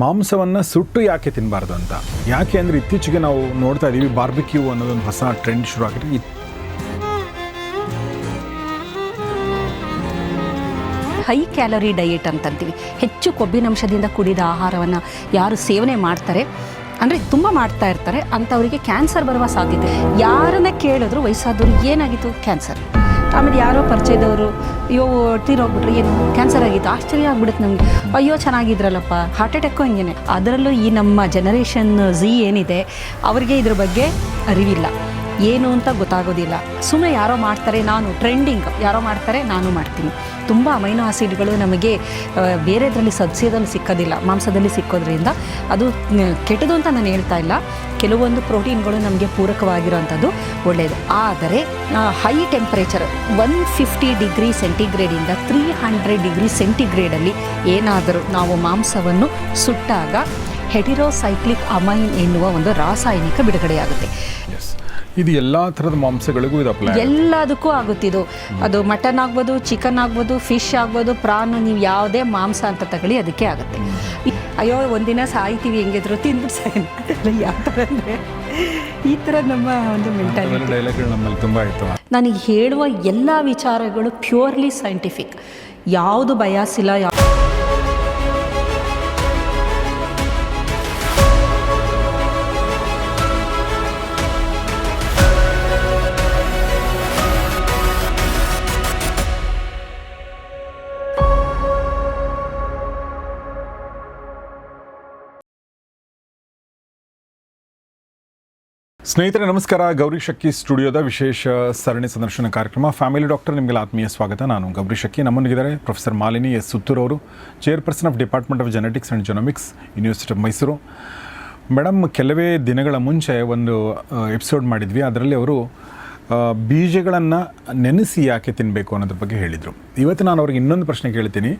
ಮಾಂಸವನ್ನು ಸುಟ್ಟು ಯಾಕೆ ತಿನ್ನಬಾರ್ದು ಅಂತ. ಯಾಕೆ ಅಂದರೆ ಇತ್ತೀಚೆಗೆ ನಾವು ನೋಡ್ತಾ ಇದ್ದೀವಿ, ಬಾರ್ಬಿಕ್ಯೂ ಅನ್ನೋದೊಂದು ಹೊಸ ಟ್ರೆಂಡ್ ಶುರು ಆಗಿದೆ. ಹೈ ಕ್ಯಾಲರಿ ಡಯೆಟ್ ಅಂತಂತೀವಿ. ಹೆಚ್ಚು ಕೊಬ್ಬಿನಂಶದಿಂದ ಕೂಡಿದ ಆಹಾರವನ್ನು ಯಾರು ಸೇವನೆ ಮಾಡ್ತಾರೆ ಅಂದರೆ ತುಂಬ ಮಾಡ್ತಾ ಇರ್ತಾರೆ ಅಂಥವರಿಗೆ ಕ್ಯಾನ್ಸರ್ ಬರುವ ಸಾಧ್ಯತೆ. ಯಾರನ್ನ ಕೇಳಿದ್ರು ವಯಸ್ಸಾದವರು ಏನಾಗಿತ್ತು ಕ್ಯಾನ್ಸರ್, ಆಮೇಲೆ ಯಾರೋ ಪರಿಚಯದವರು ಅಯ್ಯೋ ತೀರೋಗ್ಬಿಟ್ರೆ ಏನು ಕ್ಯಾನ್ಸರ್ ಆಗಿತ್ತು, ಆಶ್ಚರ್ಯ ಆಗ್ಬಿಡುತ್ತೆ ನಮಗೆ. ಅಯ್ಯೋ ಚೆನ್ನಾಗಿದ್ರಲ್ಲಪ್ಪ, ಹಾರ್ಟ್ ಅಟ್ಯಾಕು ಹಿಂಗೇನೆ. ಅದರಲ್ಲೂ ಈ ನಮ್ಮ ಜನರೇಷನ್ ಝಿ ಏನಿದೆ ಅವರಿಗೆ ಇದ್ರ ಬಗ್ಗೆ ಅರಿವಿಲ್ಲ, ಏನು ಅಂತ ಗೊತ್ತಾಗೋದಿಲ್ಲ. ಸುಮ್ಮನೆ ಯಾರೋ ಮಾಡ್ತಾರೆ, ನಾನು ಟ್ರೆಂಡಿಂಗ್, ಯಾರೋ ಮಾಡ್ತಾರೆ ನಾನು ಮಾಡ್ತೀನಿ. ತುಂಬ ಅಮೈನೋ ಆಸಿಡ್ಗಳು ನಮಗೆ ಬೇರೆದರಲ್ಲಿ ಸಸ್ಯದಲ್ಲಿ ಸಿಕ್ಕೋದಿಲ್ಲ, ಮಾಂಸದಲ್ಲಿ ಸಿಕ್ಕೋದ್ರಿಂದ ಅದು ಕೆಟ್ಟದು ಅಂತ ನಾನು ಹೇಳ್ತಾ ಇಲ್ಲ. ಕೆಲವೊಂದು ಪ್ರೋಟೀನ್ಗಳು ನಮಗೆ ಪೂರಕವಾಗಿರೋವಂಥದ್ದು ಒಳ್ಳೆಯದು. ಆದರೆ ಹೈ ಟೆಂಪ್ರೇಚರ್ 150 ಡಿಗ್ರಿ ಸೆಂಟಿಗ್ರೇಡಿಂದ 300 ಡಿಗ್ರಿ ಸೆಂಟಿಗ್ರೇಡಲ್ಲಿ ಏನಾದರೂ ನಾವು ಮಾಂಸವನ್ನು ಸುಟ್ಟಾಗ ಹೆಟಿರೋಸೈಕ್ಲಿಕ್ ಅಮೈನ್ ಎನ್ನುವ ಒಂದು ರಾಸಾಯನಿಕ ಬಿಡುಗಡೆಯಾಗುತ್ತೆ. ಇದು ಎಲ್ಲ ಥರದ ಮಾಂಸಗಳಿಗೂ ಇದು ಅಪ್ಲೈ, ಎಲ್ಲದಕ್ಕೂ ಆಗುತ್ತಿದ್ದು. ಅದು ಮಟನ್ ಆಗ್ಬೋದು, ಚಿಕನ್ ಆಗ್ಬೋದು, ಫಿಶ್ ಆಗ್ಬೋದು, ಪ್ರಾನು, ನೀವು ಯಾವುದೇ ಮಾಂಸ ಅಂತ ತಗೊಳ್ಳಿ ಅದಕ್ಕೆ ಆಗುತ್ತೆ. ಅಯ್ಯೋ ಒಂದಿನ ಸಾಯ್ತೀವಿ ಹೆಂಗಿದ್ರು ತಿಂದ್ಬಿಟ್ಟು ಸಾಯಲ್ಲ, ಯಾವ ಥರ ಅಂದರೆ ಈ ಥರ ನಮ್ಮ ಒಂದು ಮೆಂಟಾಲಿಟಿ ಡೈಲಾಗ್ಗಳು ನಮ್ಮಲ್ಲಿ ತುಂಬ ಆಯಿತು. ನನಗೆ ಹೇಳುವ ಎಲ್ಲ ವಿಚಾರಗಳು ಪ್ಯೂರ್ಲಿ ಸೈಂಟಿಫಿಕ್, ಯಾವುದು ಬಯಾಸ್ ಇಲ್ಲ. ಸ್ನೇಹಿತರೆ ನಮಸ್ಕಾರ. ಗೌರಿ ಶಕ್ಕಿ ಸ್ಟುಡಿಯೋದ ವಿಶೇಷ ಸರಣಿ ಸಂದರ್ಶನ ಕಾರ್ಯಕ್ರಮ ಫ್ಯಾಮಿಲಿ ಡಾಕ್ಟರ್, ನಿಮಗೆಲ್ಲ ಆತ್ಮೀಯ ಸ್ವಾಗತ. ನಾನು ಗೌರಿ ಶಕ್ಕಿ. ನಮ್ಮೊಂದಿಗಿದ್ದಾರೆ ಪ್ರೊಫೆಸರ್ ಮಾಲಿನಿ ಎಸ್ ಸುತ್ತೂರ್ ಅವರು, chairperson of department of genetics and genomics, university of Mysuru. Madam, ಕೆಲವೇ ದಿನಗಳ ಮುಂಚೆ ಒಂದು ಎಪಿಸೋಡ್ ಮಾಡಿದ್ವಿ, ಅದರಲ್ಲಿ ಅವರು ಬೀಜಗಳನ್ನು ನೆನೆಸಿ ಯಾಕೆ ತಿನ್ನಬೇಕು ಅನ್ನೋದ್ರ ಬಗ್ಗೆ ಹೇಳಿದರು. ಇವತ್ತು ನಾನು ಅವ್ರಿಗೆ ಇನ್ನೊಂದು ಪ್ರಶ್ನೆ ಕೇಳ್ತೀನಿ,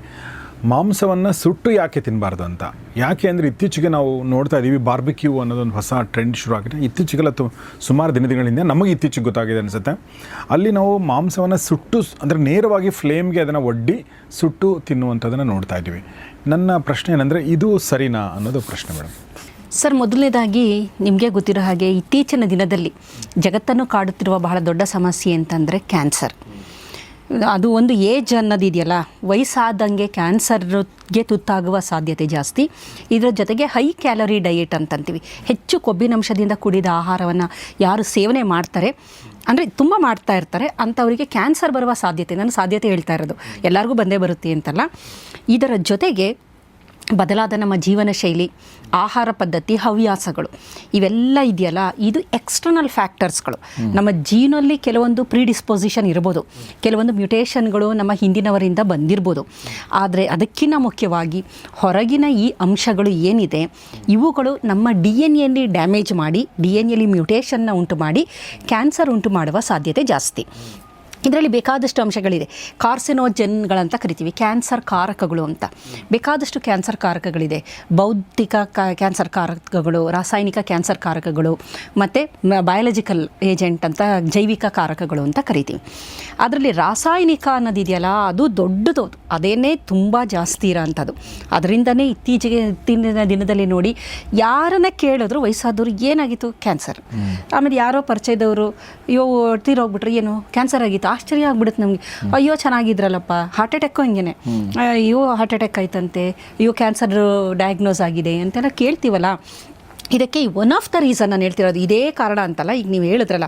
ಮಾಂಸವನ್ನು ಸುಟ್ಟು ಯಾಕೆ ತಿನ್ನಬಾರ್ದು ಅಂತ. ಯಾಕೆ ಅಂದರೆ ಇತ್ತೀಚೆಗೆ ನಾವು ನೋಡ್ತಾ ಇದ್ದೀವಿ, ಬಾರ್ಬಿಕ್ಯೂ ಅನ್ನೋದೊಂದು ಹೊಸ ಟ್ರೆಂಡ್ ಶುರು ಆಗಿದೆ. ಇತ್ತೀಚೆಗೆಲ್ಲ ಸುಮಾರು ದಿನಗಳಿಂದ ನಮಗೆ ಇತ್ತೀಚೆಗೆ ಗೊತ್ತಾಗಿದೆ ಅನಿಸುತ್ತೆ. ಅಲ್ಲಿ ನಾವು ಮಾಂಸವನ್ನು ಸುಟ್ಟು ಅಂದರೆ ನೇರವಾಗಿ ಫ್ಲೇಮ್ಗೆ ಅದನ್ನು ಒಡ್ಡಿ ಸುಟ್ಟು ತಿನ್ನುವಂಥದ್ದನ್ನು ನೋಡ್ತಾ ಇದ್ದೀವಿ. ನನ್ನ ಪ್ರಶ್ನೆ ಏನಂದರೆ, ಇದು ಸರಿನಾ ಅನ್ನೋದು ಪ್ರಶ್ನೆ ಮೇಡಮ್. ಸರ್, ಮೊದಲನೇದಾಗಿ ನಿಮಗೆ ಗೊತ್ತಿರೋ ಹಾಗೆ ಇತ್ತೀಚಿನ ದಿನದಲ್ಲಿ ಜಗತ್ತನ್ನು ಕಾಡುತ್ತಿರುವ ಬಹಳ ದೊಡ್ಡ ಸಮಸ್ಯೆ ಅಂತಂದರೆ ಕ್ಯಾನ್ಸರ್. ಅದು ಒಂದು ಏಜ್ ಅನ್ನೋದಿದೆಯಲ್ಲ, ವಯಸ್ಸಾದಂಗೆ ಕ್ಯಾನ್ಸರ್ಗೆ ತುತ್ತಾಗುವ ಸಾಧ್ಯತೆ ಜಾಸ್ತಿ. ಇದರ ಜೊತೆಗೆ ಹೈ ಕ್ಯಾಲರಿ ಡಯೆಟ್ ಅಂತಂತೀವಿ. ಹೆಚ್ಚು ಕೊಬ್ಬಿನಂಶದಿಂದ ಕೂಡಿದ ಆಹಾರವನ್ನು ಯಾರು ಸೇವನೆ ಮಾಡ್ತಾರೆ ಅಂದರೆ ತುಂಬ ಮಾಡ್ತಾ ಇರ್ತಾರೆ ಅಂಥವರಿಗೆ ಕ್ಯಾನ್ಸರ್ ಬರುವ ಸಾಧ್ಯತೆ, ನಾನು ಸಾಧ್ಯತೆ ಹೇಳ್ತಾ ಇರೋದು, ಎಲ್ಲರಿಗೂ ಬಂದೇ ಬರುತ್ತೆ ಅಂತಲ್ಲ. ಇದರ ಜೊತೆಗೆ ಬದಲಾದ ನಮ್ಮ ಜೀವನ ಶೈಲಿ, ಆಹಾರ ಪದ್ಧತಿ, ಹವ್ಯಾಸಗಳು ಇವೆಲ್ಲ ಇದೆಯಲ್ಲ, ಇದು ಎಕ್ಸ್ಟರ್ನಲ್ ಫ್ಯಾಕ್ಟರ್ಸ್ಗಳು. ನಮ್ಮ ಜೀನಲ್ಲಿ ಕೆಲವೊಂದು ಪ್ರಿಡಿಸ್ಪೊಸಿಷನ್ ಇರ್ಬೋದು, ಕೆಲವೊಂದು ಮ್ಯುಟೇಷನ್ಗಳು ನಮ್ಮ ಹಿಂದಿನವರಿಂದ ಬಂದಿರ್ಬೋದು. ಆದರೆ ಅದಕ್ಕಿಂತ ಮುಖ್ಯವಾಗಿ ಹೊರಗಿನ ಈ ಅಂಶಗಳು ಏನಿದೆ ಇವುಗಳು ನಮ್ಮ DNA ಡ್ಯಾಮೇಜ್ ಮಾಡಿ, DNA ಮ್ಯುಟೇಷನ್ನ ಉಂಟು ಮಾಡಿ ಕ್ಯಾನ್ಸರ್ ಉಂಟು ಮಾಡುವ ಸಾಧ್ಯತೆ ಜಾಸ್ತಿ. ಇದರಲ್ಲಿ ಬೇಕಾದಷ್ಟು ಅಂಶಗಳಿದೆ. ಕಾರ್ಸಿನೋಜೆನ್ಗಳಂತ ಕರಿತೀವಿ, ಕ್ಯಾನ್ಸರ್ ಕಾರಕಗಳು ಅಂತ. ಬೇಕಾದಷ್ಟು ಕ್ಯಾನ್ಸರ್ ಕಾರಕಗಳಿದೆ. ಭೌತಿಕ ಕ್ಯಾನ್ಸರ್ ಕಾರಕಗಳು, ರಾಸಾಯನಿಕ ಕ್ಯಾನ್ಸರ್ ಕಾರಕಗಳು, ಮತ್ತು ಬಯಾಲಜಿಕಲ್ ಏಜೆಂಟ್ ಅಂತ ಜೈವಿಕ ಕಾರಕಗಳು ಅಂತ ಕರಿತೀವಿ. ಅದರಲ್ಲಿ ರಾಸಾಯನಿಕ ಅನ್ನೋದಿದೆಯಲ್ಲ, ಅದು ದೊಡ್ಡದು, ಅದೇನೇ ತುಂಬ ಜಾಸ್ತಿ ಇರೋಂಥದ್ದು. ಅದರಿಂದನೇ ಇತ್ತೀಚೆಗೆ ದಿನದಲ್ಲಿ ನೋಡಿ, ಯಾರನ್ನ ಕೇಳಿದ್ರು ವಯಸ್ಸಾದವರು ಏನಾಗಿತ್ತು ಕ್ಯಾನ್ಸರ್, ಆಮೇಲೆ ಯಾರೋ ಪರಿಚಯದವರು ಅಯ್ಯೋ ತೀರೋಗ್ಬಿಟ್ರೆ ಏನು ಕ್ಯಾನ್ಸರ್ ಆಗಿತ್ತು, ಆಶ್ಚರ್ಯ ಆಗ್ಬಿಡುತ್ತೆ ನಮಗೆ. ಅಯ್ಯೋ ಚೆನ್ನಾಗಿದ್ರಲ್ಲಪ್ಪ, ಹಾರ್ಟ್ ಅಟ್ಯಾಕು ಹಿಂಗೇನೆ, ಅಯ್ಯೋ ಹಾರ್ಟ್ ಅಟ್ಯಾಕ್ ಆಯ್ತಂತೆ, ಅಯ್ಯೋ ಕ್ಯಾನ್ಸರ್ ಡಯಾಗ್ನೋಸ್ ಆಗಿದೆ ಅಂತೆಲ್ಲ ಕೇಳ್ತೀವಲ್ಲ. ಇದಕ್ಕೆ ಒನ್ ಆಫ್ ದ ರೀಸನ್ ನಾನು ಹೇಳ್ತಿರೋದು ಇದೇ ಕಾರಣ ಅಂತಲ್ಲ. ಈಗ ನೀವು ಹೇಳಿದ್ರಲ್ಲ,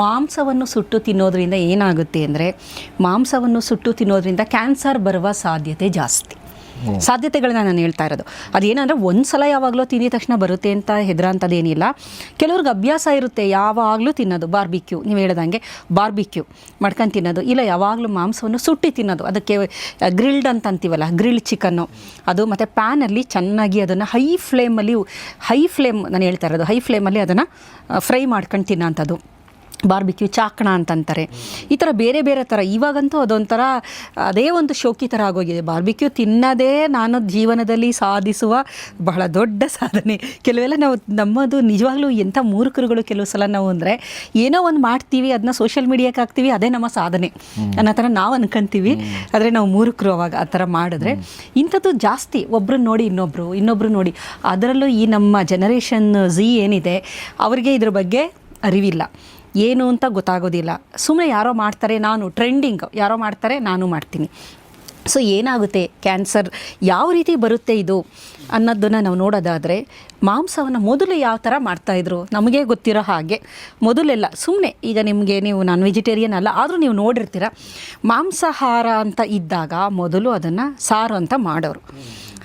ಮಾಂಸವನ್ನು ಸುಟ್ಟು ತಿನ್ನೋದ್ರಿಂದ ಏನಾಗುತ್ತೆ ಅಂದರೆ, ಮಾಂಸವನ್ನು ಸುಟ್ಟು ತಿನ್ನೋದ್ರಿಂದ ಕ್ಯಾನ್ಸರ್ ಬರುವ ಸಾಧ್ಯತೆ ಜಾಸ್ತಿ. ಸಾಧ್ಯತೆಗಳನ್ನ ನಾನು ಹೇಳ್ತಾ ಇರೋದು ಅದೇನಂದರೆ, ಒಂದು ಸಲ ಯಾವಾಗಲೂ ತಿಂದಿದ ತಕ್ಷಣ ಬರುತ್ತೆ ಅಂತ ಹೆದರೋಂಥದ್ದೇನಿಲ್ಲ. ಕೆಲವ್ರಿಗೆ ಅಭ್ಯಾಸ ಇರುತ್ತೆ ಯಾವಾಗಲೂ ತಿನ್ನೋದು. ಬಾರ್ಬಿಕ್ಯೂ, ನೀವು ಹೇಳ್ದಂಗೆ ಬಾರ್ಬಿಕ್ಯೂ ಮಾಡ್ಕೊಂಡು ತಿನ್ನೋದು, ಇಲ್ಲ ಯಾವಾಗಲೂ ಮಾಂಸವನ್ನು ಸುಟ್ಟಿ ತಿನ್ನೋದು. ಅದಕ್ಕೆ ಗ್ರಿಲ್ಡ್ ಅಂತ ಅಂತೀವಲ್ಲ, ಗ್ರಿಲ್ಡ್ ಚಿಕನ್ನು, ಅದು ಮತ್ತು ಪ್ಯಾನಲ್ಲಿ ಚೆನ್ನಾಗಿ ಅದನ್ನು ಹೈ ಫ್ಲೇಮ್ ನಾನು ಹೇಳ್ತಾ ಇರೋದು ಹೈ ಫ್ಲೇಮಲ್ಲಿ ಅದನ್ನು ಫ್ರೈ ಮಾಡ್ಕೊಂಡು ತಿನ್ನೋಂಥದ್ದು. ಬಾರ್ಬಿಕ್ಯೂ ಚಾಕಣ ಅಂತಂತಾರೆ. ಈ ಥರ ಬೇರೆ ಬೇರೆ ಥರ ಇವಾಗಂತೂ ಅದೊಂಥರ ಅದೇ ಒಂದು ಶೋಕಿ ಥರ ಆಗೋಗಿದೆ. ಬಾರ್ಬಿಕ್ಯೂ ತಿನ್ನೋದೇ ನಾನು ಜೀವನದಲ್ಲಿ ಸಾಧಿಸುವ ಬಹಳ ದೊಡ್ಡ ಸಾಧನೆ. ಕೆಲವೆಲ್ಲ ನಾವು ನಮ್ಮದು ನಿಜವಾಗ್ಲೂ ಎಂಥ ಮೂರ್ಖರುಗಳು ಕೆಲವು ಸಲ ನಾವು ಅಂದರೆ ಏನೋ ಒಂದು ಮಾಡ್ತೀವಿ, ಅದನ್ನ ಸೋಷಿಯಲ್ ಮೀಡಿಯಾಕ್ಕೆ ಹಾಕ್ತೀವಿ, ಅದೇ ನಮ್ಮ ಸಾಧನೆ ಅನ್ನೋ ಥರ ನಾವು ಅನ್ಕೊಂತೀವಿ. ಆದರೆ ನಾವು ಮೂರ್ಖರು ಅವಾಗ ಆ ಥರ ಮಾಡಿದ್ರೆ. ಇಂಥದ್ದು ಜಾಸ್ತಿ, ಒಬ್ರನ್ನ ನೋಡಿ ಇನ್ನೊಬ್ರು ನೋಡಿ. ಅದರಲ್ಲೂ ಈ ನಮ್ಮ ಜನರೇಷನ್ ಝಿ ಏನಿದೆ ಅವರಿಗೆ ಇದ್ರ ಬಗ್ಗೆ ಅರಿವಿಲ್ಲ, ಏನು ಅಂತ ಗೊತ್ತಾಗೋದಿಲ್ಲ. ಸುಮ್ಮನೆ ಯಾರೋ ಮಾಡ್ತಾರೆ, ನಾನು ಟ್ರೆಂಡಿಂಗ್, ಯಾರೋ ಮಾಡ್ತಾರೆ ನಾನು ಮಾಡ್ತೀನಿ. ಸೊ ಏನಾಗುತ್ತೆ, ಕ್ಯಾನ್ಸರ್ ಯಾವ ರೀತಿ ಬರುತ್ತೆ ಇದು ಅನ್ನೋದನ್ನು ನಾವು ನೋಡೋದಾದರೆ, ಮಾಂಸವನ್ನು ಮೊದಲು ಯಾವ ಥರ ಮಾಡ್ತಾಯಿದ್ರು ನಮಗೆ ಗೊತ್ತಿರೋ ಹಾಗೆ. ಮೊದಲೆಲ್ಲ ಸುಮ್ಮನೆ, ಈಗ ನೀವು ನಾನ್ ವೆಜಿಟೇರಿಯನ್ ಅಲ್ಲ ಆದರೂ ನೀವು ನೋಡಿರ್ತೀರ, ಮಾಂಸಾಹಾರ ಅಂತ ಇದ್ದಾಗ ಮೊದಲು ಅದನ್ನು ಸಾರು ಅಂತ ಮಾಡೋರು.